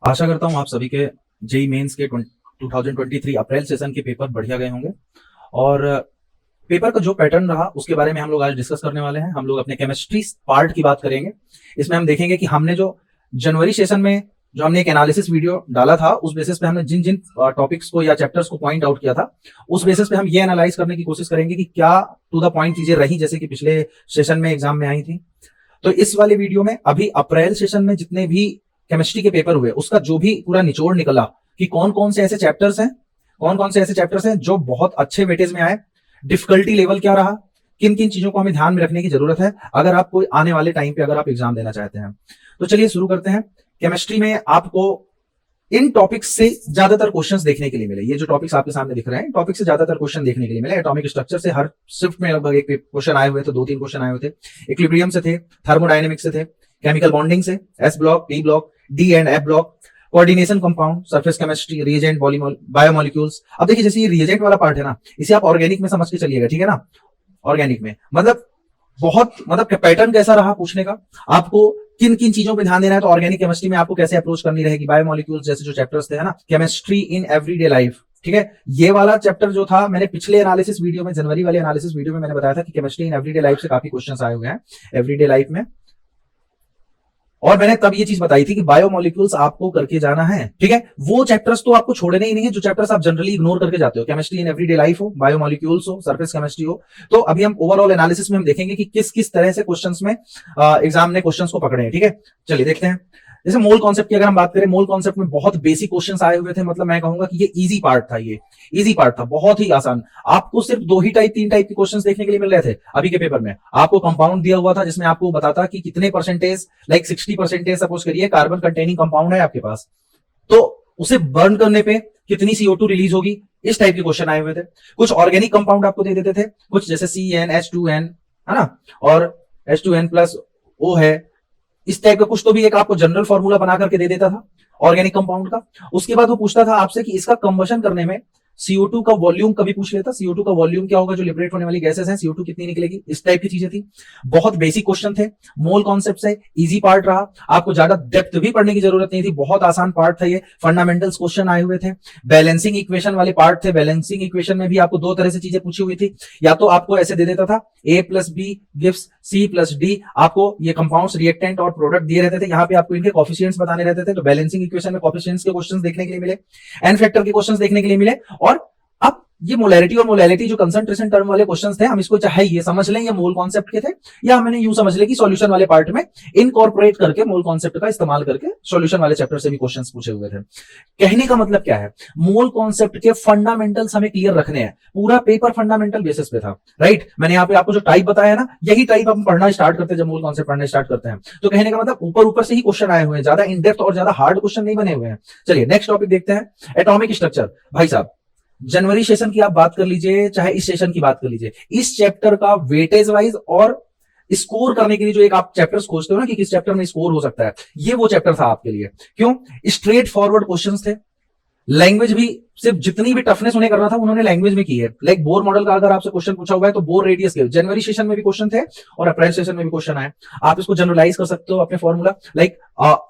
आशा करता हूँ आप सभी के जेई मेंस के 2023 अप्रैल सेशन के पेपर बढ़िया गए होंगे। और पेपर का जो पैटर्न रहा उसके बारे में हम लोग आज डिस्कस करने वाले हैं। हम लोग अपने केमिस्ट्री पार्ट की बात करेंगे। इसमें हम देखेंगे कि हमने जो जनवरी सेशन में जो हमने एक एनालिसिस वीडियो डाला था उस बेसिस पे हमने जिन जिन टॉपिक्स को या चैप्टर्स को पॉइंट आउट किया था उस बेसिस पे हम ये एनालाइज करने की कोशिश करेंगे कि क्या टू द पॉइंट चीजें रही जैसे कि पिछले सेशन में एग्जाम में आई थी। तो इस वाले वीडियो में अभी अप्रैल सेशन में जितने भी केमिस्ट्री के पेपर हुए उसका जो भी पूरा निचोड़ निकला कि कौन कौन से ऐसे चैप्टर्स हैं जो बहुत अच्छे वेटेज में आए, डिफिकल्टी लेवल क्या रहा, किन किन चीजों को हमें ध्यान में रखने की जरूरत है अगर आप कोई आने वाले टाइम पे अगर आप एग्जाम देना चाहते हैं। तो चलिए शुरू करते हैं। केमिस्ट्री में आपको इन टॉपिक्स से ज्यादातर क्वेश्चंस देखने के लिए मिले। ये जो टॉपिक्स आपके सामने दिख रहे हैं टॉपिक से ज्यादातर क्वेश्चन देखने के लिए मिले। एटॉमिक स्ट्रक्चर से हर शिफ्ट में लगभग एक क्वेश्चन आए हुए थे, 2-3 क्वेश्चन आए हुए थे। इक्विलिब्रियम से थे, थर्मोडायनेमिक्स से थे, केमिकल बॉन्डिंग से S block, P block, D and F block, coordination compound, surface chemistry, reagent, biomolecules. अब देखिए जैसे ये रिएजेंट वाला पार्ट है ना, इसे आप ऑर्गेनिक में समझ के चलिएगा, ठीक है ना। ऑर्गेनिक में मतलब पैटर्न कैसा रहा पूछने का, आपको किन किन चीजों पे ध्यान देना है। तो ऑर्गेनिक केमिस्ट्री में आपको कैसे अप्रोच करनी रहेगी, बायोमोलिक्यूल्स जैसे जो चैप्टर्स थे, है ना, केमिस्ट्री इन एवरीडे लाइफ, ठीक है। ये वाला चैप्टर जो था मैंने पिछले एनालिसिस वीडियो में, जनवरी वाले एनालिसिस वीडियो में मैंने बताया था कि केमिस्ट्री इन एवरीडे लाइफ से काफी क्वेश्चंस आए हुए हैं एवरीडे लाइफ में। और मैंने तब ये चीज बताई थी कि बायोमोलिक्यूल्स आपको करके जाना है, ठीक है। वो चैप्टर्स तो आपको छोड़ने ही नहीं है जो चैप्टर्स आप जनरली इग्नोर करके जाते हो। केमिस्ट्री इन एवरीडे लाइफ हो, बायोमोलिक्यूल्स हो, सरफेस केमिस्ट्री हो। तो अभी हम ओवरऑल एनालिसिस में हम देखेंगे कि किस किस तरह से क्वेश्चंस में एग्जाम ने क्वेश्चंस को पकड़े हैं, ठीक है। चलिए देखते हैं। जैसे मोल कॉन्सेप्ट की अगर हम बात करें, मोल कॉन्सेप्ट में बहुत बेसिक क्वेश्चंस आए हुए थे। मतलब मैं कहूंगा कि ये इजी पार्ट था, ये इजी पार्ट था, बहुत ही आसान। आपको सिर्फ 3 टाइप के क्वेश्चंस देखने के लिए मिल रहे थे अभी के पेपर में। आपको कंपाउंड दिया हुआ था जिसमें आपको बताता कि कितने परसेंटेज, लाइक 60% सपोज करिए कार्बन कंटेनिंग कंपाउंड है आपके पास, तो उसे बर्न करने पे कितनी CO2 रिलीज होगी, इस टाइप के क्वेश्चन आए हुए थे। कुछ ऑर्गेनिक कंपाउंड आपको दे देते थे, कुछ जैसे CnH2n, है ना, और H2n+O है, इस टाइप का कुछ तो भी एक आपको जनरल फॉर्मूला बना करके दे देता था ऑर्गेनिक कंपाउंड का। उसके बाद वो पूछता था आपसे कि इसका कंबशन करने में CO2 का वॉल्यूम कभी पूछ लेता, CO2 का वॉल्यूम क्या होगा जो लिबरेट होने वाली गैसेस हैं, CO2 कितनी निकलेगी, इस टाइप की चीजें थी। बहुत बेसिक क्वेश्चन थे, मोल कॉन्सेप्ट से इजी पार्ट रहा, आपको ज्यादा डेप्थ भी पढ़ने की जरूरत नहीं थी, बहुत आसान पार्ट था ये। फंडामेंटल्स क्वेश्चन आए हुए थे, बैलेंसिंग इक्वेशन वाले पार्ट थे। बैलेंसिंग इक्वेशन में भी आपको 2 तरह से चीजें पूछी हुई थी, या तो आपको ऐसे दे देता था A+B गिव्स C+D, आपको ये कंपाउंड्स, रिएक्टेंट और प्रोडक्ट दिए रहते थे, यहाँ पे आपको इनके कोफिशिएंट्स बताने रहते थे। तो बैलेंसिंग इक्वेशन में कोफिशिएंट्स के क्वेश्चंस देखने के लिए मिले, एन फैक्टर के क्वेश्चंस देखने के लिए मिले। और अब ये मोलैरिटी और मोलैलिटी जो कंसंट्रेशन टर्म वाले क्वेश्चंस थे, हम इसको चाहे ये समझ लें ये मोल कॉन्सेप्ट के थे, या मैंने यूं समझ लें कि सॉल्यूशन वाले पार्ट में इनकॉर्पोरेट करके मोल कॉन्सेप्ट का इस्तेमाल करके सॉल्यूशन वाले चैप्टर से भी क्वेश्चंस पूछे हुए थे। कहने का मतलब क्या है, मोल कॉन्सेप्ट के फंडामेंटल्स हमें क्लियर रखने हैं। पूरा पेपर फंडामेंटल बेसिस पे था, राइट। मैंने यहाँ पे आपको जो टाइप बताया ना, यही टाइप हम पढ़ना स्टार्ट करते हैं जब मोल कॉन्सेप्ट पढ़ना स्टार्ट करते हैं। तो कहने का मतलब ऊपर ऊपर से ही क्वेश्चन आए हुए हैं, ज्यादा इन डेप्थ और ज्यादा हार्ड क्वेश्चन नहीं बने हुए हैं। चलिए नेक्स्ट टॉपिक देखते हैं, एटॉमिक स्ट्रक्चर। भाई साहब, जनवरी सेशन की आप बात कर लीजिए चाहे इस सेशन की बात कर लीजिए, इस चैप्टर का वेटेज वाइज और स्कोर करने के लिए जो एक आप चैप्टर्स खोजते हो ना कि किस चैप्टर में स्कोर हो सकता है, ये वो चैप्टर था आपके लिए। क्यों? स्ट्रेट फॉरवर्ड क्वेश्चंस थे, लैंग्वेज भी सिर्फ जितनी भी टफनेस उन्हें करना था उन्होंने लैंग्वेज में की है। लाइक बोर मॉडल का अगर आपसे क्वेश्चन पूछा हुआ है तो बोर रेडियस के जनवरी सेशन में भी क्वेश्चन थे और अप्रैल सेशन में भी क्वेश्चन आए। आप इसको जनरलाइज कर सकते हो अपने फॉर्मूला, लाइक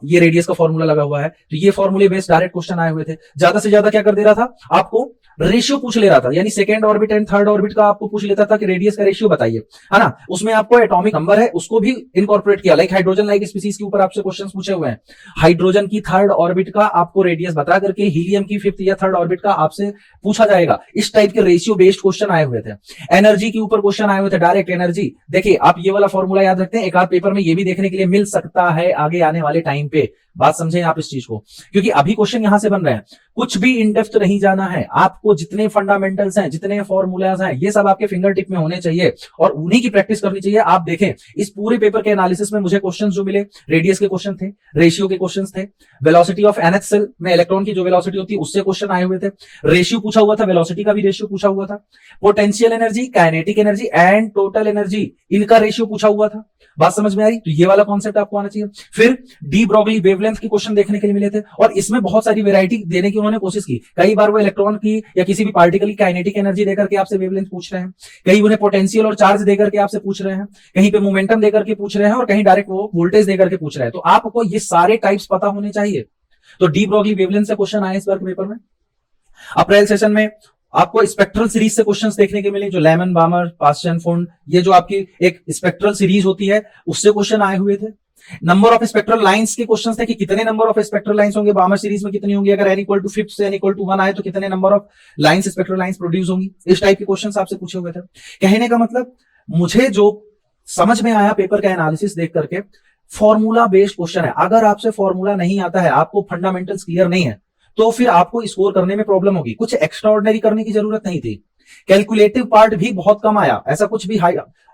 ये रेडियस का फॉर्मूला लगा हुआ है तो ये फॉर्मूले बेस्ड डायरेक्ट क्वेश्चन आए हुए थे। ज्यादा से ज्यादा क्या कर दे रहा था, आपको रेशियो पूछ ले रहा था, यानी second orbit and third orbit का आपको पूछ लेता था कि रेडियस का रेशियो बताइए, है ना। उसमें आपको एटॉमिक नंबर है उसको भी इनकॉर्पोरेट किया, लाइक हाइड्रोजन लाइक स्पीसीज के ऊपर आपसे क्वेश्चंस पूछे हुए हैं। हाइड्रोजन की थर्ड ऑर्बिट का आपको रेडियस बता करके हीलियम की फिफ्थ या थर्ड ऑर्बिट का आपसे पूछा जाएगा। इस टाइप के रेशियो बेस्ड क्वेश्चन आए हुए थे। एनर्जी के ऊपर क्वेश्चन आए हुए थे, डायरेक्ट एनर्जी। देखिए आप ये वाला फॉर्मूला याद रखते हैं, एक आध पेपर में ये भी देखने के लिए मिल सकता है आगे आने वाले टाइम पे। बात समझें आप इस चीज को, क्योंकि अभी क्वेश्चन यहां से बन रहे हैं, कुछ भी इन डेप्थ नहीं जाना है आपको। जितने फंडामेंटल्स हैं, जितने फॉर्मूलाज हैं, ये सब आपके फिंगर टिप में होने चाहिए और उन्हीं की प्रैक्टिस करनी चाहिए। आप देखें इस पूरे पेपर के एनालिसिस में मुझे क्वेश्चंस जो मिले, रेडियस के क्वेश्चन थे, रेशियो के क्वेश्चंस थे, वेलोसिटी ऑफ nth सेल में इलेक्ट्रॉन की जो वेलोसिटी होती है उससे क्वेश्चन आए हुए थे, रेशियो पूछा हुआ था, वेलोसिटी का भी रेशियो पूछा हुआ था, potential energy, kinetic energy and total energy, इनका रेशियो पूछा हुआ था। बात समझ में आ रही? तो ये वाला कॉन्सेप्ट आपको आना चाहिए। फिर डी ब्रोगली वेवलेंथ के क्वेश्चन देखने के लिए मिले थे और इसमें बहुत सारी वैरायटी देने की उन्होंने कोशिश की। कई बार वो इलेक्ट्रॉन की या किसी भी पार्टिकल की काइनेटिक एनर्जी देकर के आपसे वेवलेंथ पूछ रहे हैं, कहीं उन्हें पोटेंशियल और चार्ज देकर के आपसे पूछ रहे हैं, कहीं पे मोमेंटम देकर के पूछ रहे हैं और कहीं डायरेक्ट वो वोल्टेज देकर के पूछ रहे हैं। तो आपको ये सारे टाइप्स पता होने चाहिए। तो डी ब्रॉगली वेवलेंथ से क्वेश्चन आए इस बार के पेपर में। अप्रैल सेशन में आपको स्पेक्ट्रल सीरीज से क्वेश्चंस देखने के मिले, जो लेमन, बामर, पास्चन, फुंड, ये जो आपकी एक स्पेक्ट्रल सीरीज होती है उससे क्वेश्चन आए हुए थे। नंबर ऑफ स्पेक्ट्रल लाइंस के क्वेश्चंस थे कि कितने नंबर ऑफ स्पेक्ट्रल लाइंस होंगे बामर सीरीज में, कितनी होंगी, अगर n इक्वल टू 5 से n इक्वल टू 1 आए तो कितने number of lines spectral lines produce होंगी। इस टाइप के क्वेश्चंस आपसे पूछे हुए थे। कहने का मतलब मुझे जो समझ में आया पेपर का एनालिसिस देख करके, फॉर्मूला बेस्ड क्वेश्चन है। अगर आपसे फॉर्मूला नहीं आता है, आपको फंडामेंटल्स क्लियर नहीं है, तो फिर आपको स्कोर करने में प्रॉब्लम होगी। कुछ एक्स्ट्रा ऑर्डिनरी करने की जरूरत नहीं थी। कैलकुलेटिव पार्ट भी बहुत कम आया, ऐसा कुछ भी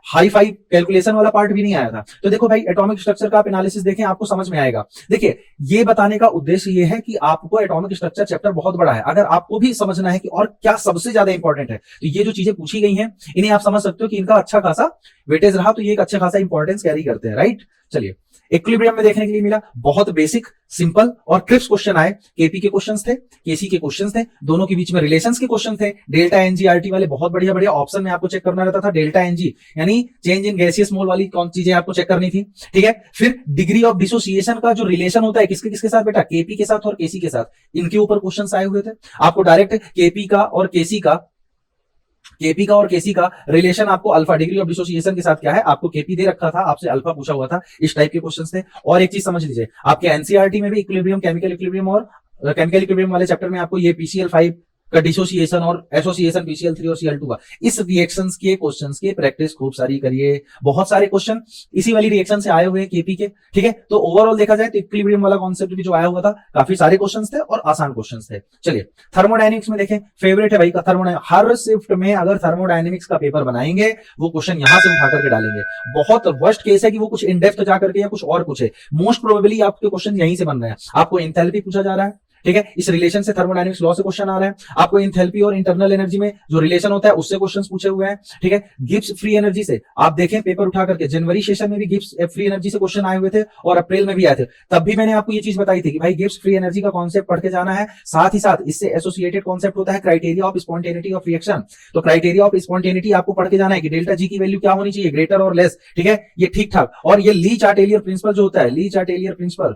हाई फाई कैलकुलेशन वाला पार्ट भी नहीं आया था। तो देखो भाई, एटॉमिक स्ट्रक्चर का आप एनालिसिस देखें, आपको समझ में आएगा। देखिए, ये बताने का उद्देश्य ये है कि आपको एटॉमिक स्ट्रक्चर चैप्टर बहुत बड़ा है, अगर आपको भी समझना है कि और क्या सबसे ज्यादा इंपॉर्टेंट है, तो ये जो चीजें पूछी गई हैं इन्हें आप समझ सकते हो कि इनका अच्छा खासा वेटेज रहा, तो ये एक अच्छा खासा इंपॉर्टेंस कैरी करते हैं, राइट। चलिए, इक्विलिब्रियम में देखने के लिए मिला, बहुत बेसिक, सिंपल और क्रिस्प क्वेश्चन आए। केपी के क्वेश्चंस थे, केसी के क्वेश्चंस थे, दोनों के बीच में रिलेशंस के क्वेश्चन थे। डेल्टा एनजीआरटी वाले बहुत बढ़िया बढ़िया ऑप्शन में आपको चेक करना रहता था। डेल्टा एनजी यानी चेंज इन गैसियस मोल वाली कौन चीजें आपको चेक करनी थी, ठीक है। फिर डिग्री ऑफ डिसोसिएशन का जो रिलेशन होता है किसके किसके साथ बेटा, केपी के साथ और केसी के साथ, इनके ऊपर क्वेश्चंस आए हुए थे। आपको डायरेक्ट केपी का और केसी का रिलेशन आपको अल्फा, डिग्री ऑफ डिसोसिएशन के साथ क्या है, आपको केपी दे रखा था, आपसे अल्फा पूछा हुआ था। इस टाइप के क्वेश्चंस थे। और एक चीज समझ लीजिए, आपके एनसीईआरटी में भी इक्विलिब्रियम, केमिकल इक्विलिब्रियम और केमिकल इक्विलिब्रियम वाले चैप्टर में आपको ये पीसीएल5 का डिसोसिएशन और एसोसिएशन पीसीएल3 और सीएल2 का, इस रिएक्शंस के क्वेश्चंस के प्रैक्टिस खूब सारी करिए। बहुत सारे क्वेश्चन इसी वाली रिएक्शन से आए हुए हैं केपी के, ठीक है। तो ओवरऑल देखा जाए तो इक्विलिब्रियम वाला कॉन्सेप्ट भी जो आया हुआ था, काफी सारे क्वेश्चंस थे और आसान क्वेश्चंस थे। चलिए, थर्मोडायनेमिक्स में देखें, फेवरेट है भाई का थर्मोडायनेमिक्स। हर शिफ्ट में अगर थर्मोडायनेमिक्स का पेपर बनाएंगे, वो क्वेश्चन यहां से उठा करके डालेंगे। बहुत वर्स्ट केस है कि वो कुछ इन डेप्थ जा करके या कुछ और पूछे, मोस्ट प्रोबेबली आपके क्वेश्चन यहीं से बन रहे हैं। आपको एंथैल्पी पूछा जा रहा है, ठीक है, इस रिलेशन से थर्मोडायनेमिक्स लॉ से क्वेश्चन आ रहा है। आपको एंथैल्पी और इंटरनल एनर्जी में जो रिलेशन होता है उससे क्वेश्चंस पूछे हुए हैं, ठीक है। गिब्स फ्री एनर्जी से आप देखें पेपर उठा करके, जनवरी सेशन में भी गिब्स फ्री एनर्जी से क्वेश्चन आए हुए थे और अप्रैल में भी आए थे। तब भी मैंने आपको ये चीज बताई थी कि भाई गिब्स फ्री एनर्जी का कॉन्सेप्ट पढ़ के जाना है, साथ ही साथ इससे एसोसिएटेड कॉन्सेप्ट होता है criteria of spontaneity of reaction. तो क्राइटेरिया ऑफ स्पॉन्टेनिटी आपको पढ़ के जाना है कि डेल्टा जी की वैल्यू क्या होनी चाहिए, ग्रेटर और लेस, ठीक है, ये ठीक ठाक। और ये ली चार्टेलियर प्रिंसिपल जो होता है, ली चार्टेलियर प्रिंसिपल,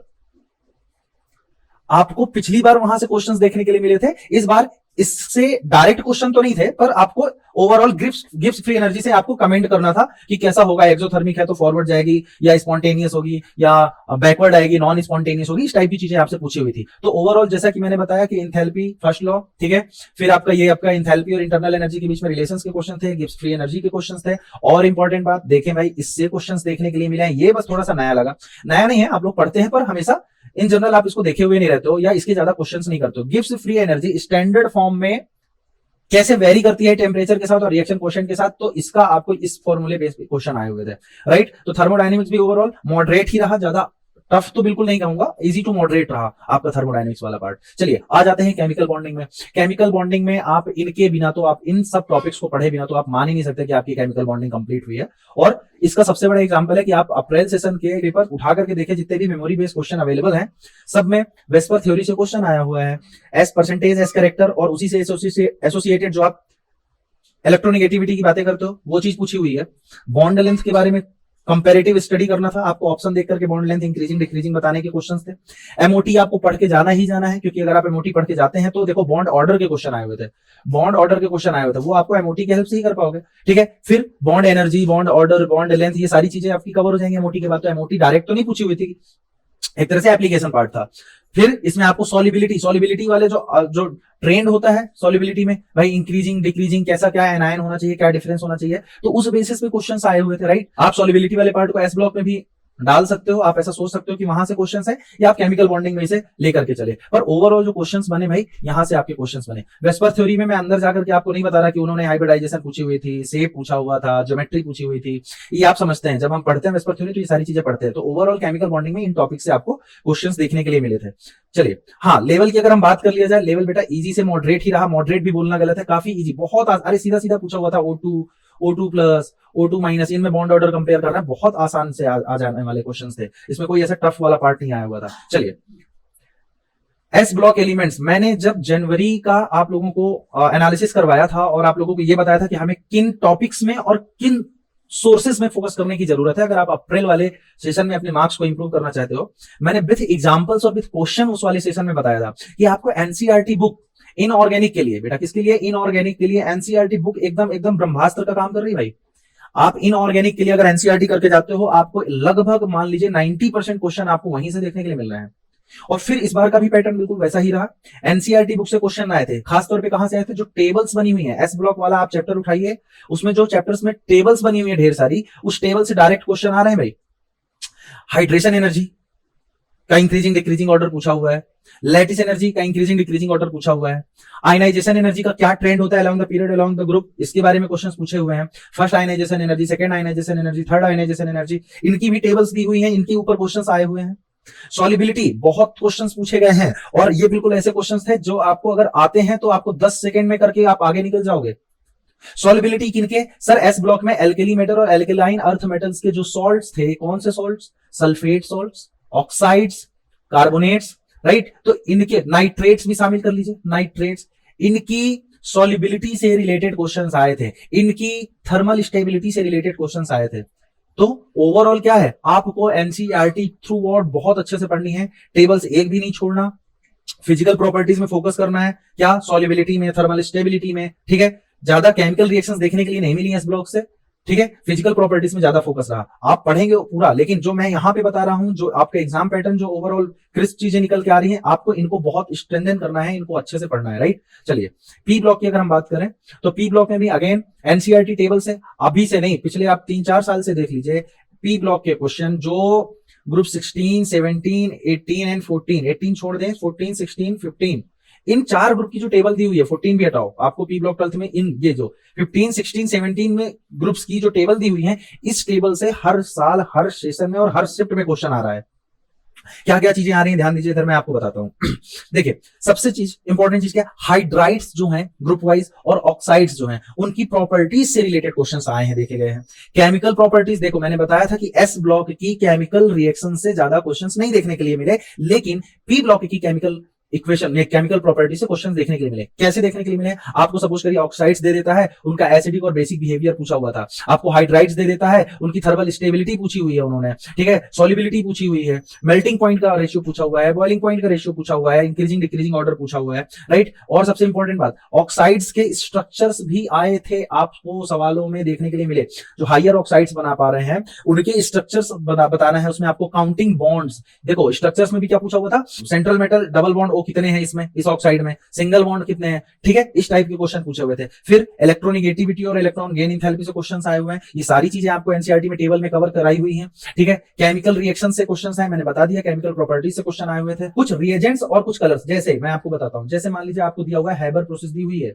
आपको पिछली बार वहां से क्वेश्चंस देखने के लिए मिले थे। इस बार इससे डायरेक्ट क्वेश्चन तो नहीं थे, पर आपको ओवरऑल गिब्स फ्री एनर्जी से आपको कमेंट करना था कि कैसा होगा, एक्सोथर्मिक है तो फॉरवर्ड जाएगी या स्पॉन्टेनियस होगी या बैकवर्ड आएगी, नॉन स्पॉन्टेनियस होगी, इस टाइप की चीजें आपसे पूछी हुई थी। तो ओवरऑल जैसा कि मैंने बताया कि इंथैल्पी फर्स्ट लॉ, ठीक है, फिर आपका ये आपका इंथैल्पी और इंटरनल एनर्जी के बीच में रिलेशंस के क्वेश्चन थे, गिब्स फ्री एनर्जी के क्वेश्चन थे। और इंपॉर्टेंट बात देखें भाई, इससे क्वेश्चन देखने के लिए मिले हैं, ये बस थोड़ा सा नया लगा। नया नहीं है, आप लोग पढ़ते हैं, पर हमेशा इन जनरल आप इसको देखे हुए नहीं रहते हो या इसके ज्यादा क्वेश्चंस नहीं करते हो। Gibbs free energy standard form में कैसे वेरी करती है टेम्परेचर के साथ और रिएक्शन क्वोशिएंट के साथ, तो इसका आपको इस फॉर्मूले बेस्ड क्वेश्चन आए हुए थे, राइट। तो थर्मोडायनेमिक्स भी ओवरऑल मॉडरेट ही रहा, ज्यादा टफ तो बिल्कुल नहीं कहूंगा, इजी टू मॉडरेट रहा आपका थर्मोडायनेमिक्स वाला पार्ट। चलिए आ जाते हैं केमिकल बॉन्डिंग में। केमिकल बॉन्डिंग में आप इनके बिना तो, आप इन सब टॉपिक्स को पढ़े बिना तो आप मान ही नहीं सकते कि आपकी केमिकल बॉन्डिंग कंप्लीट हुई है। और इसका सबसे बड़ा एग्जांपल है कि आप अप्रैल सेशन के पेपर उठा करके देखें, जितने भी मेमोरी बेस्ड क्वेश्चन अवेलेबल हैं, सब में वेस्पर थ्योरी से क्वेश्चन आया हुआ है, एस परसेंटेज, एस कैरेक्टर, और उसी से एसोसिएटेड जो आप इलेक्ट्रोनेगेटिविटी की बातें करते हो वो चीज पूछी हुई है। बॉन्ड लेंथ के बारे में कंपैरेटिव स्टडी करना था आपको, ऑप्शन देख करके बॉन्ड लेंथ इंक्रीजिंग डिक्रीजिंग बताने के क्वेश्चंस थे। एमओटी आपको पढ़ के जाना ही जाना है, क्योंकि अगर आप एमओटी पढ़ के जाते हैं तो देखो बॉन्ड ऑर्डर के क्वेश्चन आए हुए थे, बॉन्ड ऑर्डर के क्वेश्चन आए हुए थे, वो आपको एमओटी की हेल्प से ही कर पाओगे, ठीक है। फिर bond energy, bond order, bond length, ये सारी चीजें आपकी कवर हो जाएंगी एमओटी के बाद। तो एमओटी डायरेक्ट तो नहीं पूछी हुई थी, एक तरह से एप्लीकेशन पार्ट था। फिर इसमें आपको सॉलिबिलिटी वाले जो ट्रेंड होता है सॉलिबिलिटी में, भाई इंक्रीजिंग डिक्रीजिंग कैसा क्या एनायन होना चाहिए, क्या डिफरेंस होना चाहिए, तो उस बेसिस पे क्वेश्चंस आए हुए थे, राइट। आप सॉलिबिलिटी वाले पार्ट को एस ब्लॉक में भी डाल सकते हो, आप ऐसा सोच सकते हो कि वहां से क्वेश्चंस है, या आप केमिकल बॉन्डिंग में से लेकर के चले, पर ओवरऑल जो क्वेश्चंस बने भाई यहां से आपके क्वेश्चंस बने। वेस्पर थ्योरी में मैं अंदर जाकर के आपको नहीं बता रहा कि उन्होंने हाइब्रिडाइजेशन पूछी हुई थी, शेप पूछा हुआ था, ज्योमेट्री पूछी हुई थी, ये आप समझते हैं जब हम पढ़ते हैं वेस्पर थ्योरी तो ये सारी चीजें पढ़ते हैं। तो ओवरऑल केमिकल बॉन्डिंग में इन टॉपिक से आपको क्वेश्चंस देखने के लिए मिले थे। चलिए हाँ, लेवल की अगर हम बात कर लिया जाए, लेवल बेटा इजी से मॉडरेट ही रहा, मॉडरेट भी बोलना गलत है, काफी इजी, बहुत अरे सीधा सीधा पूछा हुआ था, O2 प्लस, O2 माइनस, इनमें बॉन्ड ऑर्डर कंपेयर करना है, बहुत आसान से आ जाने वाले क्वेश्चंस थे, इसमें कोई ऐसा टफ वाला पार्ट नहीं आया हुआ था। चलिए एस ब्लॉक एलिमेंट्स, मैंने जब जनवरी का आप लोगों को एनालिसिस करवाया था और आप लोगों को ये बताया था कि हमें किन टॉपिक्स में और किन सोर्सेस में फोकस करने की जरूरत है अगर आप अप्रैल वाले सेशन में अपने मार्क्स को इंप्रूव करना चाहते हो। मैंने विथ एग्जांपल्स और विथ क्वेश्चन उस वाले सेशन में बताया था कि आपको एनसीईआरटी बुक इनऑर्गेनिक के लिए, बेटा किसके लिए, इनऑर्गेनिक के लिए एनसीईआरटी बुक एकदम एकदम ब्रह्मास्त्र का काम कर रही है भाई। आप इनऑर्गेनिक के लिए अगर एनसीईआरटी करके जाते हो, आपको लगभग मान लीजिए 90% क्वेश्चन आपको वहीं से देखने के लिए मिल रहे हैं। और फिर इस बार का भी पैटर्न बिल्कुल वैसा ही रहा। एनसीईआरटी बुक से क्वेश्चन आए थे, खासतौर पे कहां से आए थे, जो टेबल्स बनी हुई है, एस ब्लॉक वाला आप चैप्टर उठाइए, उसमें जो चैप्टर्स में टेबल्स बनी हुई है ढेर सारी, उस टेबल से डायरेक्ट क्वेश्चन आ रहे हैं भाई। हाइड्रेशन एनर्जी का इंक्रीजिंग डिक्रीजिंग ऑर्डर पूछा हुआ है, लैटिस एनर्जी का इंक्रीजिंग डिक्रीजिंग ऑर्डर पूछा हुआ है, आयनाइजेशन एनर्जी का क्या ट्रेंड होता है along the period along the group, इसके बारे में क्वेश्चंस पूछे हुए हैं। First ionisation energy, second ionisation energy, third ionisation energy, इनकी भी टेबल्स दी हुई हैं, इनके ऊपर क्वेश्चंस आए हुए हैं। सॉलिबिलिटी, बहुत क्वेश्चंस पूछे गए हैं और ये बिल्कुल ऐसे क्वेश्चंस थे जो आपको अगर आते हैं तो आपको 10 सेकंड में करके आप आगे निकल जाओगे। सॉलिबिलिटी किनके, सर एस ब्लॉक में एल्केली मेटल और एल्केलाइन अर्थ मेटल्स के जो सॉल्ट्स थे, कौन से salts, sulphate salts, oxides, carbonates, right, तो इनके नाइट्रेट्स भी शामिल कर लीजिए, नाइट्रेट्स, इनकी सॉलिबिलिटी से रिलेटेड क्वेश्चंस आए थे, इनकी थर्मल स्टेबिलिटी से रिलेटेड क्वेश्चंस आए थे। तो ओवरऑल क्या है, आपको एनसीईआरटी थ्रू आउट बहुत अच्छे से पढ़नी है, टेबल्स एक भी नहीं छोड़ना, फिजिकल प्रॉपर्टीज में फोकस करना है, क्या, सॉलिबिलिटी में, थर्मल स्टेबिलिटी में, ठीक है। ज्यादा केमिकल रिएक्शंस देखने के लिए नहीं मिली है इस ब्लॉक से, ठीक है, फिजिकल प्रॉपर्टीज में ज्यादा फोकस रहा। आप पढ़ेंगे पूरा, लेकिन जो मैं यहां पे बता रहा हूं, जो आपका एग्जाम पैटर्न जो ओवरऑल क्रिस्प चीजें निकल के आ रही हैं, आपको इनको बहुत स्ट्रेंथन करना है, इनको अच्छे से पढ़ना है, राइट। चलिए पी ब्लॉक की अगर हम बात करें तो पी ब्लॉक में भी अगेन एनसीईआरटी टेबल से, अभी से नहीं, पिछले आप 3-4 साल से देख लीजिए पी ब्लॉक के क्वेश्चन जो ग्रुप 16, 17, 18 एंड 14, 18 छोड़ दें, 14, 16, 15, इन 4 ग्रुप की जो टेबल दी हुई है, 14 भी हटाओ, आपको पी ब्लॉक 12th में इन ये जो 15, 16, 17 में ग्रुप्स की जो टेबल दी हुई है, इस टेबल से हर साल हर सेशन में और हर शिफ्ट में क्वेश्चन आ रहा है। क्या क्या चीजें आ रही हैं, ध्यान दीजिए, इधर मैं आपको बताता हूं। देखिए सबसे चीज इंपॉर्टेंट चीज क्या, हाइड्राइड्स जो हैं ग्रुप वाइज और ऑक्साइड्स जो हैं, उनकी प्रॉपर्टीज से रिलेटेड क्वेश्चंस आए हैं, देखे गए हैं। केमिकल प्रॉपर्टीज, देखो मैंने बताया था कि एस ब्लॉक की केमिकल रिएक्शन से ज्यादा क्वेश्चंस नहीं देखने के लिए मिले, लेकिन पी ब्लॉक की केमिकल इक्वेशन में केमिकल प्रॉपर्टी से क्वेश्चन देखने के लिए मिले। कैसे देखने के लिए मिले, आपको सपोज करिए ऑक्साइड्स दे देता है, उनका एसिडिक और बेसिक बिहेवियर पूछा हुआ था। आपको हाइड्राइड्स दे देता है, उनकी थर्मल स्टेबिलिटी पूछी हुई है उन्होंने, ठीक है, सॉलिबिलिटी पूछी हुई है, मेल्टिंग पॉइंट का रेशियो पूछा हुआ है, बॉइलिंग पॉइंट का रेशियो पूछा हुआ है, इंक्रीजिंग डिक्रीजिंग ऑर्डर पूछा हुआ है, राइट। और सबसे इंपॉर्टेंट बात, ऑक्साइड्स के स्ट्रक्चर्स भी आए थे, आपको सवालों में देखने के लिए मिले। जो हायर ऑक्साइड्स बना पा रहे हैं उनके स्ट्रक्चर्स बताना है, उसमें आपको काउंटिंग बॉन्ड्स, देखो स्ट्रक्चर्स में भी क्या पूछा हुआ था, central metal double bond O कितने हैं इसमें, इस ऑक्साइड में सिंगल बॉन्ड कितने हैं, ठीक है, इस टाइप के क्वेश्चन पूछे हुए थे। फिर इलेक्ट्रोनिगेटिविटी और इलेक्ट्रॉन गेन एंथैल्पी से क्वेश्चंस आए हुए हैं। ये सारी चीजें आपको एनसीईआरटी में टेबल में कवर कराई हुई हैं, ठीक है। केमिकल रिएक्शन से क्वेश्चंस आए, मैंने बता दिया, केमिकल प्रॉपर्टीज से क्वेश्चन आए हुए थे। कुछ रिएजेंट्स और कुछ कलर्स, जैसे मैं आपको बताता हूं, जैसे मान लीजिए आपको दिया हुआ है हैबर प्रोसेस दी हुई है।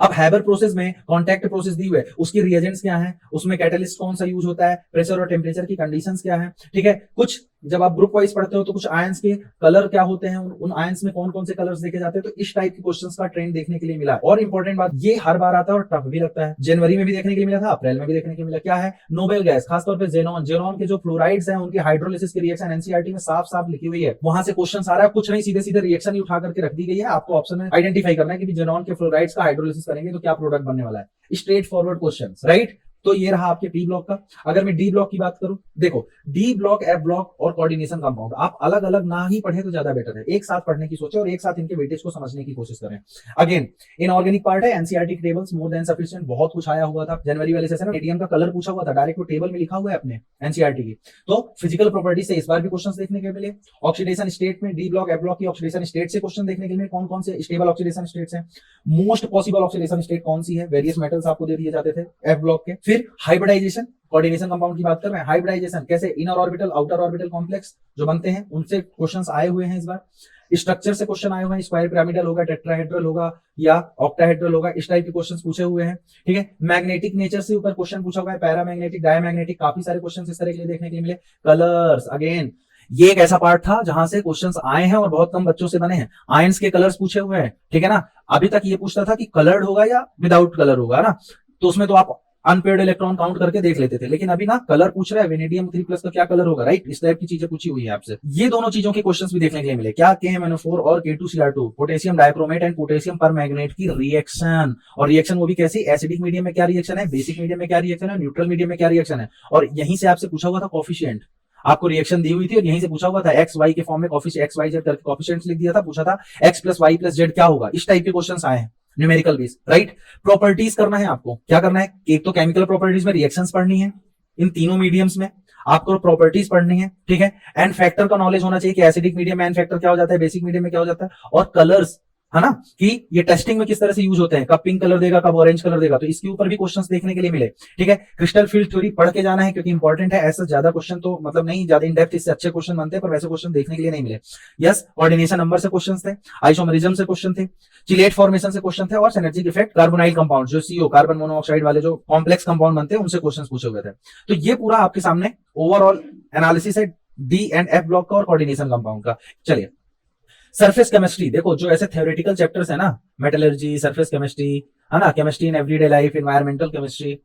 अब हैबर प्रोसेस में कांटेक्ट प्रोसेस दी हुई है, उसकी रिएजेंट्स क्या है, उसमें कैटलिस्ट कौन सा यूज होता है, प्रेशर और टेम्परेचर की कंडीशंस क्या है, ठीक है। कुछ जब आप ग्रुप वाइज पढ़ते हो तो कुछ आयंस के कलर क्या होते हैं, उन आयंस में कौन कौन से कलर्स देखे जाते हैं, तो इस टाइप के क्वेश्चंस का ट्रेंड देखने के लिए मिला। और इंपॉर्टेंट बात, ये हर बार आता है और टफ भी लगता है। जनवरी में भी देखने के लिए मिला था, अप्रैल में भी देखने के लिए मिला। क्या है, नोबेल गैस, खासतौर पर जेनॉन के जो फ्लोराइड्स हैं उनकी हाइड्रोलिसिस की रिएक्शन एनसीईआरटी में साफ साफ लिखी हुई है, वहां से क्वेश्चन आ रहा है, कुछ नहीं, सीधे सीधे रिएक्शन ही उठा करके रख दी गई है। आपको ऑप्शन में आइडेंटिफाई करना है कि जेनॉन के फ्लोराइड्स का हाइड्रोलिसिस करेंगे तो क्या प्रोडक्ट बनने वाला है, स्ट्रेट फॉरवर्ड क्वेश्चन, राइट। तो ये रहा आपके पी ब्लॉक का। अगर मैं डी ब्लॉक की बात करूं, देखो डी ब्लॉक, एफ ब्लॉक और कोऑर्डिनेशन कंपाउंड, आप अलग अलग ना ही पढ़े तो ज्यादा बेटर है, एक साथ पढ़ने की सोचे और एक साथ इनके वेटेज को समझने की कोशिश करें। अगेन इनऑर्गेनिक पार्ट है, NCERT tables more than sufficient, बहुत कुछ आया हुआ था। जनवरी वाले सेशन में एटीएम का कलर पूछा हुआ था, डायरेक्ट वो टेबल में लिखा हुआ है अपने एनसीईआरटी की। तो फिजिकल प्रॉपर्टी से इस बार भी क्वेश्चन देखने के मिले। ऑक्सीडेशन स्टेट में डी ब्लॉक, एफ ब्लॉक की ऑक्सीडेशन स्टेट से क्वेश्चन देखने के लिए, कौन कौन से स्टेबल ऑक्सीडेशन स्टेट्स हैं, मोस्ट पॉसिबल ऑक्सीडेशन स्टेट कौन सी है, वेरियस मेटल्स आपको दे दिए जाते थे एफ ब्लॉक के। फिर हाइब्रिडाइजेशन, कोऑर्डिनेशन कंपाउंड की बात कर रहे हैं, हाइब्रिडाइजेशन कैसे, inner orbital outer orbital complex जो बनते हैं उनसे क्वेश्चंस आए हुए हैं इस बार। स्ट्रक्चर से क्वेश्चन आए हुए हैं, स्क्वायर पिरामिडल होगा, टेट्राहेड्रल होगा या ऑक्टाहेड्रल होगा, इस टाइप के क्वेश्चंस पूछे हुए हैं, ठीक है। मैग्नेटिक नेचर से ऊपर क्वेश्चन पूछा हुआ है, पैरामैग्नेटिक, डायमैग्नेटिक, काफी सारे क्वेश्चंस इस तरह के लिए देखने के लिए मिले। कलर्स, अगेन ये एक ऐसा पार्ट था जहां से क्वेश्चंस आए हैं और बहुत कम बच्चों से बने हैं। आयंस के कलर्स पूछे हुए हैं, ठीक है ना। अभी तक ये पूछता था कि कलर्ड होगा या विदाउट कलर होगा ना, तो उसमें तो आप अनपेयर्ड इलेक्ट्रॉन काउंट करके देख लेते थे, लेकिन अभी ना कलर पूछ रहा है, वेनेडियम 3+ का क्या कलर होगा, राइट? इस टाइप की चीजें पूछी हुई है आपसे। ये दोनों चीजों के क्वेश्चंस भी देखने के लिए मिले। क्या KMnO4 और K2Cr2 potassium dichromate and potassium permanganate की रिएक्शन, और रिएक्शन वो भी कैसी, एसिडिक मीडियम में क्या रिएक्शन है, बेसिक मीडियम में क्या रिएक्शन है, न्यूट्रल मीडियम में क्या रिएक्शन है। और यहीं से आपसे पूछा हुआ था कोफिशिएंट, आपको रिएक्शन दी हुई थी और यहीं से पूछा हुआ था एक्स वाई के फॉर्म में एक्स वाई जेड करके कोफिशिएंट्स लिख दिया था, पूछा था X plus Y plus Z क्या होगा। इस टाइप के क्वेश्चंस आए हैं न्यूमेरिकल बेस, राइट? प्रॉपर्टीज करना है आपको, क्या करना है, एक तो केमिकल प्रॉपर्टीज में रिएक्शंस पढ़नी है, इन तीनों मीडियम्स में आपको प्रॉपर्टीज पढ़नी है, ठीक है? एंड फैक्टर का नॉलेज होना चाहिए कि एसिडिक मीडियम में एन फैक्टर क्या हो जाता है, बेसिक मीडियम में क्या हो जाता है, और कलर्स, है ना, कि ये टेस्टिंग में किस तरह से यूज होते हैं, कब पिंक कलर देगा, कब ऑरेंज कलर देगा, तो इसके ऊपर भी क्वेश्चंस देखने के लिए मिले, ठीक है? क्रिस्टल फील्ड थ्योरी पढ़ के जाना है क्योंकि इंपॉर्टेंट है। ऐसा ज्यादा क्वेश्चन तो मतलब नहीं, ज्यादा इन डेप्थ इससे अच्छे क्वेश्चन बनते हैं, पर वैसे क्वेश्चन देखने के लिए नहीं मिले। यस, ऑर्डिनेशन नंबर से क्वेश्चन थे, आइसोमरिज्म से क्वेश्चन थे, चिलेट फॉर्मेशन से क्वेश्चन थे, और सिनर्जिक इफेक्ट कार्बोनाइल कंपाउंड जो CO कार्बन मोनोऑक्साइड वाले जो कॉम्प्लेक्स कंपाउंड बनते हैं उनसे क्वेश्चन पूछे हुए थे। तो ये पूरा आपके सामने ओवरऑल एनालिसिस है D एंड F ब्लॉक का और कोऑर्डिनेशन कंपाउंड का। चलिए, सरफेस केमिस्ट्री देखो, जो ऐसे थ्योरेटिकल चैप्टर्स है ना, मेटलर्जी, सरफेस केमिस्ट्री, है ना, chemistry in everyday life, environmental chemistry,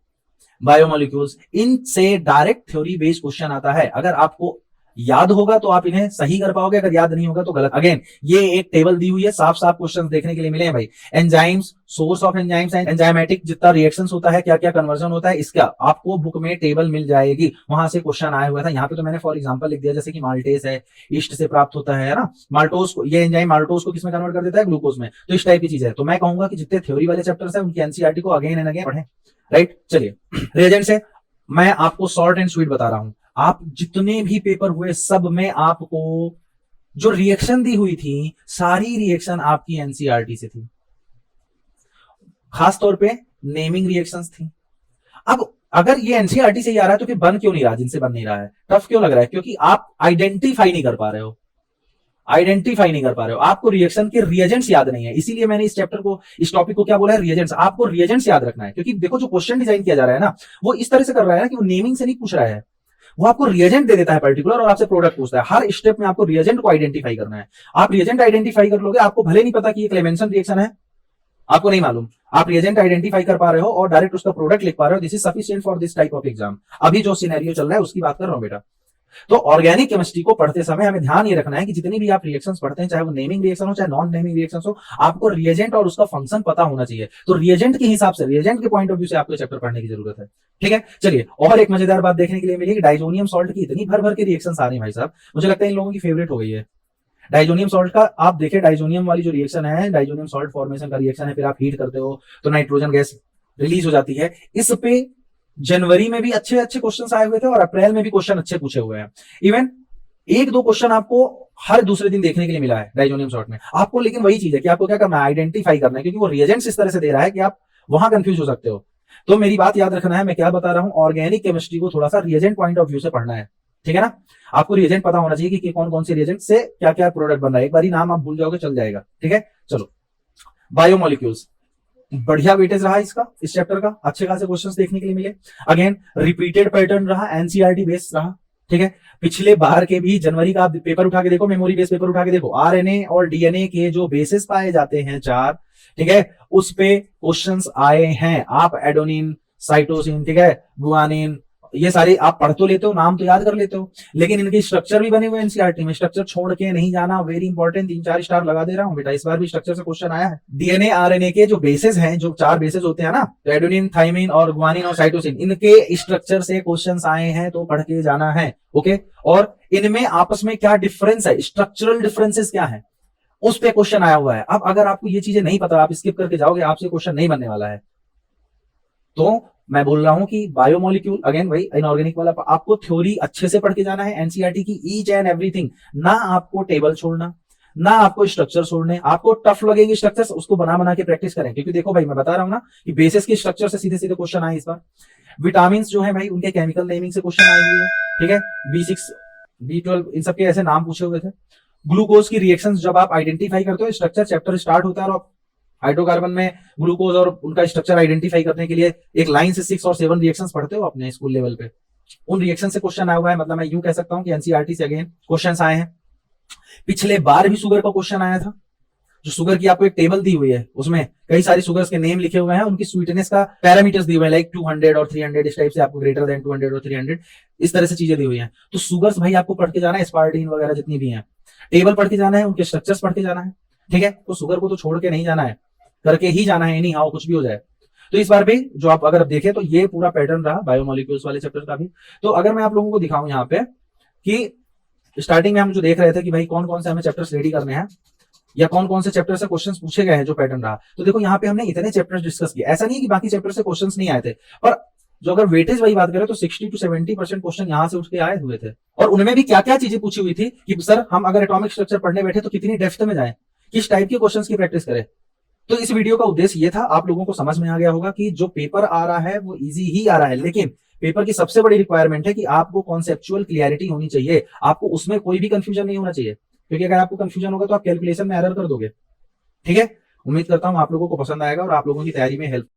biomolecules, इनसे डायरेक्ट थ्योरी बेस्ड क्वेश्चन आता है। अगर आपको याद होगा तो आप इन्हें सही कर पाओगे, अगर याद नहीं होगा तो गलत। अगेन ये एक टेबल दी हुई है, साफ साफ क्वेश्चंस देखने के लिए मिले हैं भाई। Enzymes, source of enzymes and enzymatic जितना रिएक्शंस होता है, क्या क्या कन्वर्जन होता है, इसका आपको बुक में टेबल मिल जाएगी, वहां से क्वेश्चन आया हुआ था। यहाँ पे तो मैंने फॉर एग्जांपल लिख दिया, जैसे कि माल्टेस है, ईस्ट से प्राप्त होता है ना, माल्टोस को, ये एंजाइम माल्टोस को किसमें कन्वर्ट कर देता है, ग्लूकोज में। तो इस टाइप की चीज है। तो मैं कहूंगा कि जितने थ्योरी वाले चैप्टर्स है उनकी एनसीईआरटी को अगेन एंड अगेन पढ़ें, राइट? चलिए, रिएजेंट से मैं आपको शॉर्ट एंड स्वीट बता रहा हूं, आप जितने भी पेपर हुए सब में आपको जो रिएक्शन दी हुई थी, सारी रिएक्शन आपकी एनसीईआरटी से थी, खासतौर पे नेमिंग रिएक्शंस थी। अब अगर ये एनसीईआरटी से ही आ रहा है तो फिर बन क्यों नहीं रहा, जिनसे बन नहीं रहा है, टफ क्यों लग रहा है? क्योंकि आप आइडेंटिफाई नहीं कर पा रहे हो, आपको रिएक्शन के रिएजेंट्स याद नहीं है। इसीलिए मैंने इस चैप्टर को, इस टॉपिक को क्या बोला है, रिएजेंट्स। आपको रिएजेंट्स याद रखना है, क्योंकि देखो जो क्वेश्चन डिजाइन किया जा रहा है ना, वो इस तरह से कर रहा है ना कि वो नेमिंग से नहीं पूछ रहा है, वो आपको रिएजेंट दे देता है पर्टिकुलर, और आपसे प्रोडक्ट पूछता है। हर स्टेप में आपको रिएजेंट को आइडेंटिफाई करना है। आप रिएजेंट आइडेंटिफाई कर लोगे, आपको भले नहीं पता कि ये क्लेमेंसन रिएक्शन है, आपको नहीं मालूम, आप रिएजेंट आइडेंटिफाई कर पा रहे हो और डायरेक्ट उसका प्रोडक्ट लिख पा रहे हो, this is sufficient for this type of exam. अभी जो सिनेरियो चल रहा है उसकी बात कर रहा हूं बेटा। तो ऑर्गेनिक केमिस्ट्री को पढ़ते समय हमें ध्यान ये रखना है कि जितनी भी आप रिएक्शंस पढ़ते हैं, चाहे वो नेमिंग रिएक्शन हो चाहे नॉन नेमिंग रिएक्शन हो, आपको रिएजेंट और उसका फंक्शन पता होना चाहिए। तो रिएजेंट के हिसाब से, रिएजेंट के पॉइंट ऑफ व्यू से आपको चैप्टर पढ़ने की जरूरत है, ठीक है? चलिए, और एक मजेदार बात देखने के लिए मिली कि डाइजोनियम सॉल्ट की इतनी भर भर के रिएक्शंस आ रही है भाई साहब, मुझे लगता है इन लोगों की फेवरेट हो गई है डाइजोनियम सॉल्ट का। आप देखिए डाइजोनियम वाली जो रिएक्शन है, डाइजोनियम सॉल्ट फॉर्मेशन का रिएक्शन है, फिर आप हीट करते हो तो नाइट्रोजन गैस रिलीज हो जाती है। इस पे जनवरी में भी अच्छे अच्छे क्वेश्चन आए हुए थे और अप्रैल में भी क्वेश्चन अच्छे पूछे हुए हैं। इवन एक दो क्वेश्चन आपको हर दूसरे दिन देखने के लिए मिला है डाइजोनियम सॉल्ट में। आपको लेकिन वही चीज है कि आपको क्या करना है, आइडेंटिफाई करना है, क्योंकि वो रिएजेंट्स इस तरह से दे रहा है कि आप वहां कंफ्यूज हो सकते हो। तो मेरी बात याद रखना है, मैं क्या बता रहा हूं, ऑर्गेनिक केमिस्ट्री को थोड़ा सा रिएजेंट पॉइंट ऑफ व्यू से पढ़ना है, ठीक है ना? आपको रिएजेंट पता होना चाहिए कि कौन कौन से रिएजेंट से क्या क्या प्रोडक्ट बन रहा है। एक बार नाम आप भूल जाओगे चल जाएगा, ठीक है? चलो, बायोमोलिक्यूल्स, बढ़िया वेटेज रहा इसका, इस चैप्टर का, अच्छे खासे क्वेश्चंस देखने के लिए मिले। अगेन रिपीटेड पैटर्न रहा, एनसीईआरटी बेस्ड रहा, ठीक है? पिछले बार के भी जनवरी का आप पेपर उठा के देखो, मेमोरी बेस्ड पेपर उठा के देखो, आरएनए और डीएनए के जो बेसिस पाए जाते हैं 4, ठीक है, उस पे क्वेश्चंस आए हैं। आप एडोनिन, साइटोसिन, ठीक है, गुआनिन, ये सारे आप पढ़ तो लेते हो, नाम तो याद कर लेते हो, लेकिन इनके स्ट्रक्चर भी बने हुए एनसीईआरटी में। स्ट्रक्चर छोड़ के नहीं जाना, वेरी इंपॉर्टेंट। 3-4 स्टार लगा दे रहा हूं बेटा, इस बार भी स्ट्रक्चर से क्वेश्चन आया है। डीएनए आरएनए के जो बेसिस हैं, जो 4 बेसिस होते हैं ना, तो एडोनिन, थाइमिन और गुआनिन और साइटोसिन, इनके स्ट्रक्चर से क्वेश्चंस आए हैं, तो पढ़ के जाना है, ओके? और इनमें आपस में क्या डिफरेंस है, स्ट्रक्चरल डिफरेंसेस क्या है, उस पे क्वेश्चन आया हुआ है। अब अगर आपको ये चीजें नहीं पता, आप स्किप करके जाओगे, आपसे क्वेश्चन नहीं बनने वाला है। तो मैं बोल रहा हूं कि बायोमोलिक्यूल, अगेन वही इनऑर्गेनिक वाला, आपको थ्योरी अच्छे से पढ़ के जाना है, एनसीईआरटी की ईच एंड एवरीथिंग। ना आपको टेबल छोड़ना, ना आपको स्ट्रक्चर छोड़ने। आपको टफ लगेंगे स्ट्रक्चर्स, उसको बना बना के प्रैक्टिस करें, क्योंकि देखो भाई मैं बता रहा हूं ना कि बेसिस के स्ट्रक्चर से सीधे सीधे क्वेश्चन आए इस बार। विटामिन जो है भाई, उनके केमिकल नेमिंग से क्वेश्चन आए हुए हैं, ठीक है? B6, B12, इन सबके ऐसे नाम पूछे हुए थे। ग्लूकोज की रिएक्शंस जब आप आइडेंटिफाई करते हो, स्ट्रक्चर चैप्टर स्टार्ट होता है और हाइड्रोकार्बन में ग्लूकोज और उनका स्ट्रक्चर आइडेंटिफाई करने के लिए एक लाइन से 6 और 7 रिएक्शंस पढ़ते हो अपने स्कूल लेवल पे। उन रिएक्शन से क्वेश्चन आया हुआ है, मतलब मैं यूं कह सकता हूं कि एनसीईआरटी से अगेन क्वेश्चंस आए हैं। पिछले बार भी शुगर का क्वेश्चन आया था, जो शुगर की आपको एक टेबल दी हुई है, उसमें कई सारी शुगर्स के नेम लिखे हुए हैं, उनकी स्वीटनेस का पैरामीटर्स दिए हुए हैं, लाइक 200 और 300, इस टाइप से आपको ग्रेटर देन 200 और 300, इस तरह से चीजें दी हुई हैं। तो शुगर्स भाई आपको पढ़ के जाना है, स्पार्टीन वगैरह जितनी भी हैं, टेबल पढ़ के जाना है, उनके स्ट्रक्चर्स पढ़ के जाना है, ठीक है। तो शुगर को तो छोड़ के नहीं जाना है, करके ही जाना है, एनी हाउ कुछ भी हो जाए। तो इस बार भी जो आप अगर देखें तो ये पूरा पैटर्न रहा बायोमोलिक्यूल्स वाले चैप्टर का भी। तो अगर मैं आप लोगों को दिखाऊं यहाँ पे कि स्टार्टिंग में हम जो देख रहे थे कि भाई कौन कौन से हमें चैप्टर्स रेडी करने हैं या कौन कौन से चैप्टर से क्वेश्चंस पूछे गए हैं, जो पैटर्न रहा। तो देखो यहाँ पे हमने इतने चैप्टर्स डिस्कस किए, ऐसा नहीं है कि बाकी चैप्टर से क्वेश्चंस नहीं आए थे, पर जो अगर वेटेज वाली बात करें तो 60 to 70% क्वेश्चन यहाँ से उठ के आए हुए थे। और उनमें भी क्या क्या चीजें पूछी हुई थी कि सर हम अगर एटॉमिक स्ट्रक्चर पढ़ने बैठे तो कितनी डेप्थ में जाए, किस टाइप के क्वेश्चंस की प्रैक्टिस करें। तो इस वीडियो का उद्देश्य ये था, आप लोगों को समझ में आ गया होगा कि जो पेपर आ रहा है वो इजी ही आ रहा है, लेकिन पेपर की सबसे बड़ी रिक्वायरमेंट है कि आपको कॉन्सेप्चुअल क्लियरिटी होनी चाहिए, आपको उसमें कोई भी कंफ्यूजन नहीं होना चाहिए, क्योंकि अगर आपको कंफ्यूजन होगा तो आप कैलकुलेशन में एरर कर दोगे, ठीक है। उम्मीद करता हूं आप लोगों को पसंद आएगा और आप लोगों की तैयारी में हेल्प